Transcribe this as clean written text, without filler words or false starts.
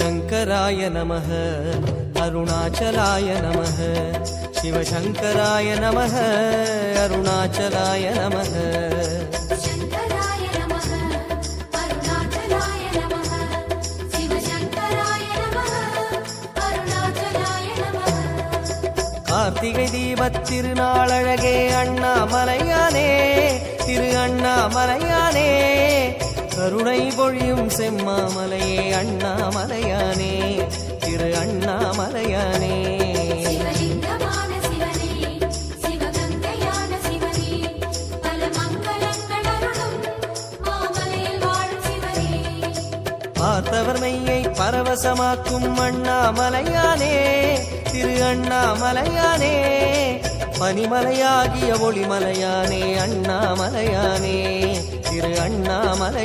சிவசங்கராய நமः அருணாச்சலாய நமः சிவசங்கராய நமः அருணாச்சலாய நமः கார்த்திகை தீபத் திருநாளழகே அண்ணாமலையானே திரு அண்ணாமலையானே கருணை பொழியும் செம்மாமலையே அண்ணாமலையானே திரு அண்ணாமலையானே பார்த்தவர் மெய்யை பரவசமாக்கும் அண்ணாமலையானே திரு அண்ணாமலையானே பனிமலையாகிய ஒளிமலையானே அண்ணாமலையானே திரு அண்ணாமலை